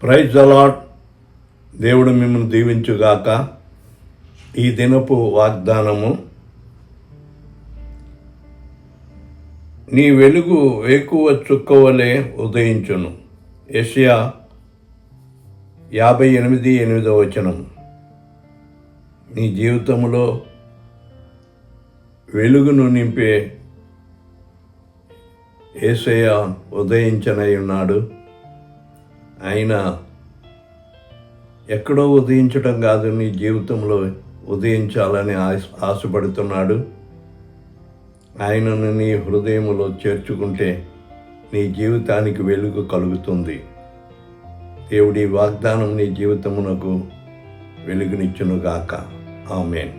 Praise the lord. దేవుడు మిమ్మల్ని దీవించుగాక. ఈ దినపు వాగ్దానము, నీ వెలుగు వేకువ చుక్కవలే ఉదయించును. యెషయా 58:8. నీ జీవితంలో వెలుగును నింపే యేసయ్య ఉదయించనై ఉన్నాడు. ఆయన ఎక్కడో ఉదయించడం కాదు, నీ జీవితంలో ఉదయించాలని ఆశపడుతున్నాడు. ఆయనను నీ హృదయంలో చేర్చుకుంటే నీ జీవితానికి వెలుగు కలుగుతుంది. దేవుడి వాగ్దానం నీ జీవితమునకు వెలుగునిచ్చునుగాక. ఆమేన్.